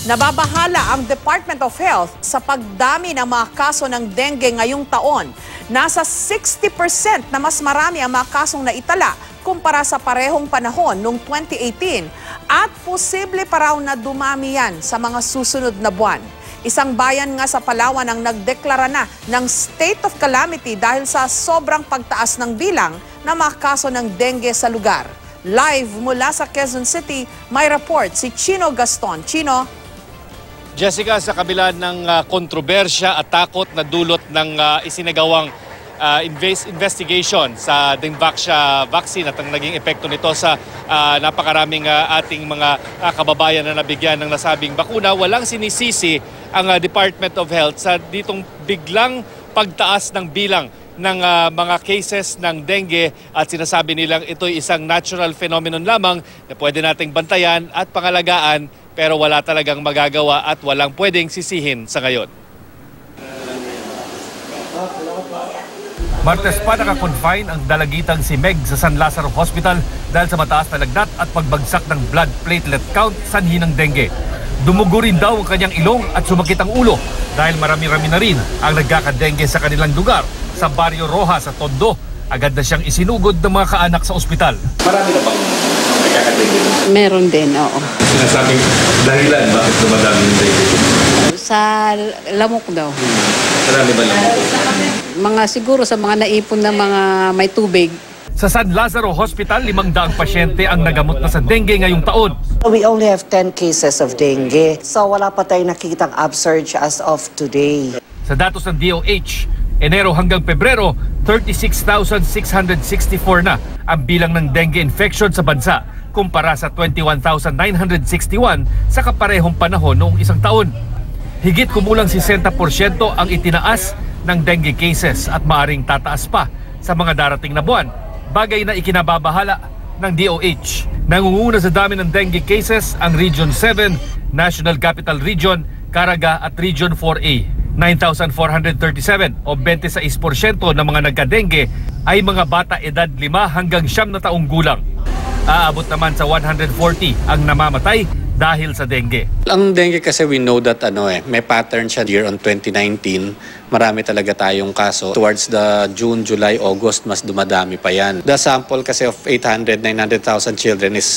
Nababahala ang Department of Health sa pagdami ng mga kaso ng dengue ngayong taon. Nasa 60% na mas marami ang mga kasong naitala kumpara sa parehong panahon noong 2018 at posible pa raw na dumami yan sa mga susunod na buwan. Isang bayan nga sa Palawan ang nagdeklara na ng state of calamity dahil sa sobrang pagtaas ng bilang ng mga kaso ng dengue sa lugar. Live mula sa Quezon City, may report si Chino Gaston. Chino? Jessica, sa kabila ng kontrobersya at takot na dulot ng isinagawang investigation sa Dengvaxia vaccine at ang naging epekto nito sa napakaraming ating mga kababayan na nabigyan ng nasabing bakuna, walang sinisisi ang Department of Health sa ditong biglang pagtaas ng bilang ng mga cases ng dengue at sinasabi nilang ito'y isang natural phenomenon lamang na pwede nating bantayan at pangalagaan pero wala talagang magagawa at walang pwedeng sisihin sa ngayon. Martes pa nakakonfine ang dalagitang si Meg sa San Lazaro Hospital dahil sa mataas na lagnat at pagbagsak ng blood platelet count sanhi ng dengue. Dumugo rin daw ang kanyang ilong at sumakit ang ulo dahil marami-rami na rin ang nagkakadengue sa kanilang lugar sa Barrio Roja sa Tondo. Agad na siyang isinugod ng mga kaanak sa ospital. Marami na bang nagkakadengue? Meron din, oo. Sinasabing dahilan bakit dumadami yung dengue? Sa lamok daw. Marami ba lamok? Siguro sa mga naipon na mga may tubig. Sa San Lazaro Hospital, 500 pasyente ang nagamot na sa dengue ngayong taon. We only have 10 cases of dengue. So wala pa tayong nakikitang upsurge as of today. Sa datos ng DOH, Enero hanggang Pebrero, 36,664 na ang bilang ng dengue infection sa bansa kumpara sa 21,961 sa kaparehong panahon noong isang taon. Higit kumulang 60% ang itinaas ng dengue cases at maaring tataas pa sa mga darating na buwan, bagay na ikinababahala ng DOH. Nangunguna sa dami ng dengue cases ang Region 7, National Capital Region, Caraga at Region 4A. 9,437 o 26% ng mga nagka-dengue ay mga bata edad 5 hanggang 9 na taong gulang. Aabot naman sa 140 ang namamatay dahil sa dengue. Ang dengue kasi we know that may pattern siya year on 2019. Marami talaga tayong kaso. Towards the June, July, August, mas dumadami pa yan. The sample kasi of 900,000 children is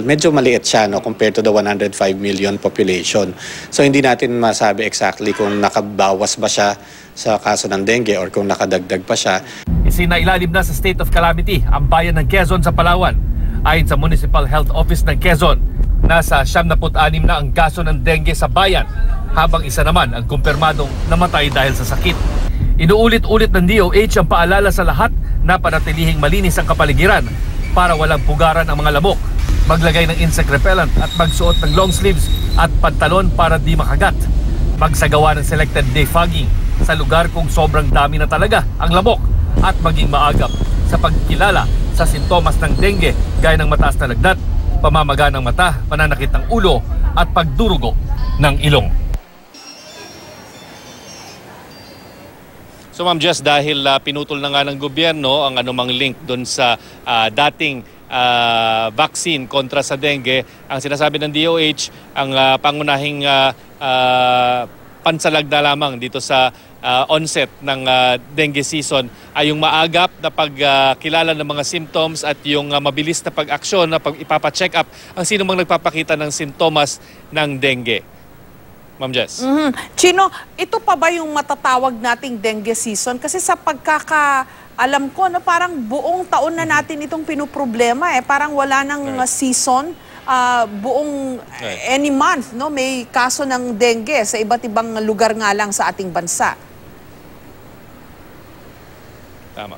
medyo maliit siya compared to the 105 million population. So hindi natin masabi exactly kung nakabawas ba siya sa kaso ng dengue or kung nakadagdag pa siya. Isinailalim na sa state of calamity ang bayan ng Quezon sa Palawan. Ayon sa Municipal Health Office ng Quezon, nasa 76 na ang kaso ng dengue sa bayan, habang isa naman ang kumpirmadong namatay dahil sa sakit. Inuulit-ulit ng DOH ang paalala sa lahat na panatilihing malinis ang kapaligiran para walang pugaran ang mga lamok, maglagay ng insect repellent at magsuot ng long sleeves at pantalon para di makagat, magsagawa ng selected defogging sa lugar kung sobrang dami na talaga ang lamok at maging maagap sa pagkilala sa sintomas ng dengue gaya ng mataas na lagnat, pamamaga ng mata, pananakit ng ulo at pagdurugo ng ilong. So Ma'am Jess, dahil pinutol na nga ng gobyerno ang anumang link doon sa dating vaccine kontra sa dengue, ang sinasabi ng DOH, ang pangunahing pansalag na lamang dito sa onset ng dengue season ay yung maagap na pagkilala ng mga symptoms at yung mabilis na pag-aksyon na ipapacheck up ang sino mang nagpapakita ng sintomas ng dengue. Ma'am Jess. Chino, ito pa ba yung matatawag nating dengue season? Kasi sa pagkakaalam ko, parang buong taon na natin itong pinuproblema. Parang wala nang season. Buong any month, may kaso ng dengue sa iba't ibang lugar nga lang sa ating bansa. Tama.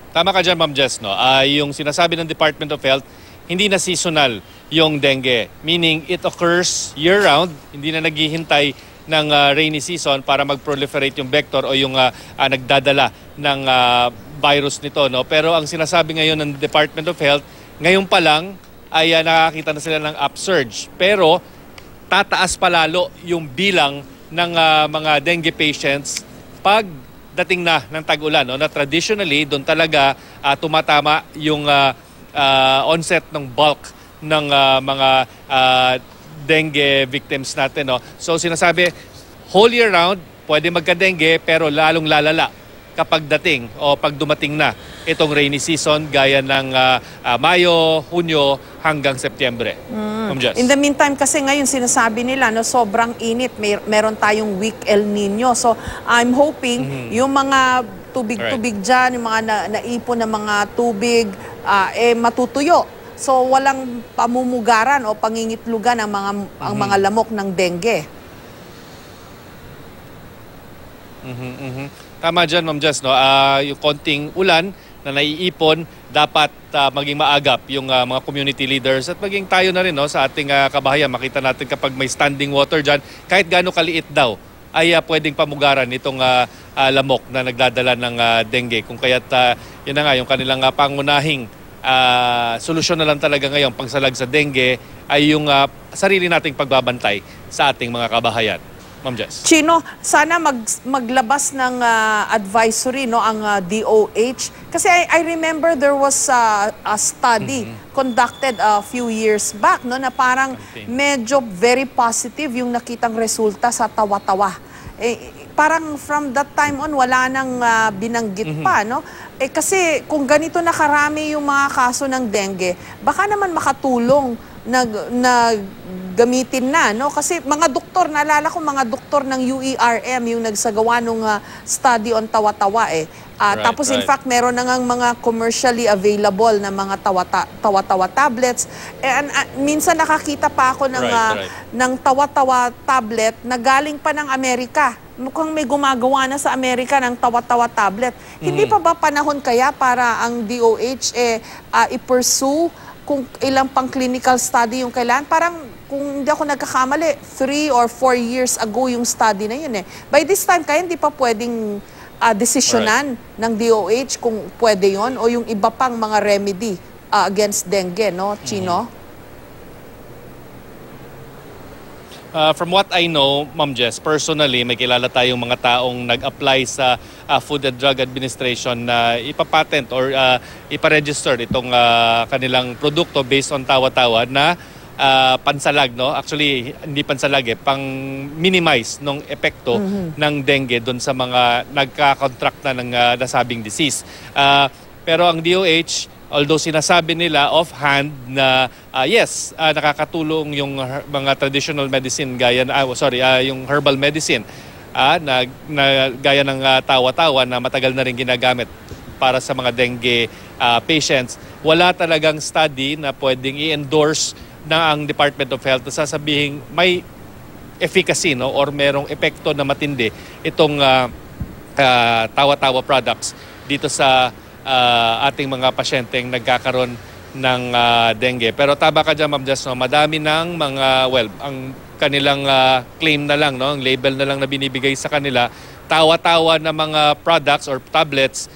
Tama ka dyan, Ma'am Jess. Yung sinasabi ng Department of Health, hindi na seasonal yung dengue. Meaning, it occurs year-round, hindi na naghihintay ng rainy season para mag-proliferate yung vector o yung nagdadala ng virus nito. Pero ang sinasabi ngayon ng Department of Health, ngayon pa lang ay nakakita na sila ng upsurge. Pero tataas pa lalo yung bilang ng mga dengue patients pag dating na ng tag-ulan. Na traditionally, doon talaga tumatama yung onset ng bulk ng mga dengue victims natin. No? So sinasabi, whole year round, pwede magka-dengue pero lalong lalala kapag dating o pag dumating na itong rainy season gaya ng Mayo, Hunyo hanggang Setyembre. In the meantime kasi ngayon sinasabi nila no sobrang init, meron tayong weak El Nino. So I'm hoping yung mga tubig-tubig diyan, yung mga naipon na mga tubig matutuyo. So walang pamumugaran o pangingitlugan ang mga lamok ng dengue. Tama dyan, Ma'am Jess, no? Yung konting ulan na naiipon, dapat maging maagap yung mga community leaders at maging tayo na rin no, sa ating kabahayan. Makita natin kapag may standing water dyan, kahit gaano kaliit daw, ay pwedeng pamugaran itong lamok na nagdadala ng dengue. Kung kaya't yun na nga, yung kanilang pangunahing solusyon na lang talaga ngayon pagsalag sa dengue ay yung sarili nating pagbabantay sa ating mga kabahayan. Ma'am Jess. Chino, sana maglabas ng advisory no ang DOH kasi I remember there was a study conducted a few years back no na parang medyo very positive yung nakitang resulta sa tawa-tawa. Parang from that time on wala nang binanggit pa no. Kasi kung ganito na karami yung mga kaso ng dengue, baka naman makatulong na gamitin na, no? Kasi mga doktor, naalala ko mga doktor ng UERM yung nagsagawa nung study on tawa-tawa tapos in fact, meron na ngang mga commercially available na mga tawa-tawa tablets. Minsan nakakita pa ako ng tawa-tawa tablet na galing pa ng Amerika. Mukhang may gumagawa na sa Amerika ng tawa-tawa tablet. Hindi pa ba panahon kaya para ang DOH i-pursue kung ilang pang clinical study yung kailangan? Parang kung hindi ako nagkakamali, 3 or 4 years ago yung study na yun By this time, kaya hindi pa pwedeng desisyonan ng DOH kung pwede yon o yung iba pang mga remedy against dengue, no, Chino? From what I know, Ma'am Jess, personally, may kilala tayong mga taong nag-apply sa Food and Drug Administration na ipapatent or iparegister itong kanilang produkto based on tawa-tawa na pansalag, no? Actually, hindi pansalag pang-minimize ng epekto ng dengue doon sa mga nagka-contract na ng nasabing disease. Pero ang DOH, although sinasabi nila offhand na yes, nakakatulong yung mga traditional medicine gaya yung herbal medicine na gaya ng tawa-tawa na matagal na rin ginagamit para sa mga dengue patients. Wala talagang study na pwedeng i-endorse na ang Department of Health na sasabihin may efficacy no or merong epekto na matindi itong tawa-tawa products dito sa ating mga pasyenteng nagkakaroon ng dengue. Pero tama ka dyan, Ma'am Jess, no? Madami ng mga, ang kanilang claim na lang, no? Ang label na lang na binibigay sa kanila, tawa-tawa na mga products or tablets,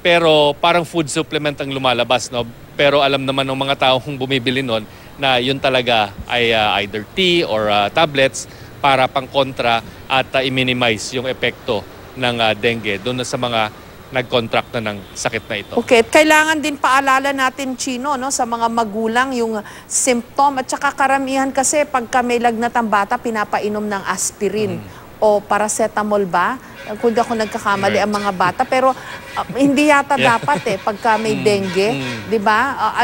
pero parang food supplement ang lumalabas. No? Pero alam naman ng mga taong bumibili nun na yun talaga ay either tea or tablets para pang-kontra at i-minimize yung epekto ng dengue doon sa mga nag-contract na ng sakit na ito. Okay, kailangan din paalala natin, Chino, no, sa mga magulang yung symptom at saka karamihan kasi pagka may lagnat ang bata, pinapainom ng aspirin o paracetamol ba? Kung di ako nagkakamali ang mga bata. Pero hindi yata dapat pagka may dengue, di ba?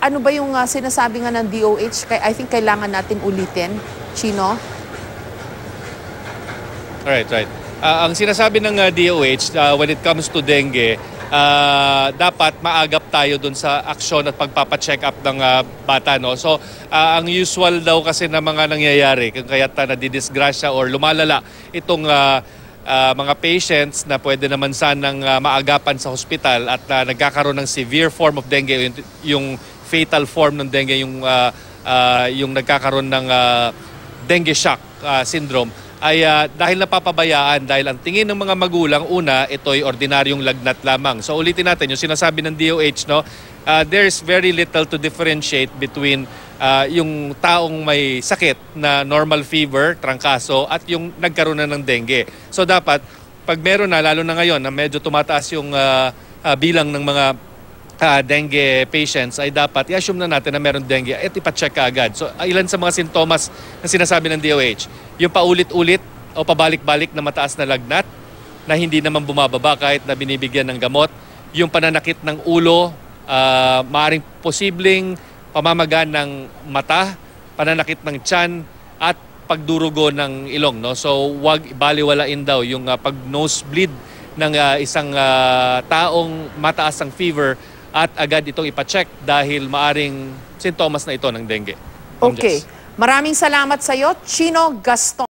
Ano ba yung sinasabi nga ng DOH? I think kailangan natin ulitin, Chino? Right. Ang sinasabi ng DOH when it comes to dengue, dapat maagap tayo dun sa aksyon at pagpapacheck up ng bata. No? So, ang usual daw kasi na mga nangyayari, kung kaya't nadidisgrasya or lumalala itong mga patients na pwede naman sanang maagapan sa hospital at nagkakaroon ng severe form of dengue, yung fatal form ng dengue, yung nagkakaroon ng dengue shock syndrome, ay dahil napapabayaan, dahil ang tingin ng mga magulang, una, ito'y ordinaryong lagnat lamang. So ulitin natin, yung sinasabi ng DOH, no, there's very little to differentiate between yung taong may sakit na normal fever, trangkaso, at yung nagkaroon na ng dengue. So dapat, pag meron na, lalo na ngayon, na medyo tumataas yung bilang ng mga dengue patients ay dapat i-assume na natin na meron dengue at ipacheck ka agad. So ilan sa mga sintomas na sinasabi ng DOH, yung paulit-ulit o pabalik-balik na mataas na lagnat na hindi naman bumababa kahit na binibigyan ng gamot, yung pananakit ng ulo, maaring posibleng pamamaga ng mata, pananakit ng tiyan at pagdurugo ng ilong, no? So wag baliwalain daw yung pag nosebleed ng isang taong mataas ang fever at agad itong ipacheck dahil maaring sintomas na ito ng dengue. Okay. Maraming salamat sa iyo, Chino Gaston.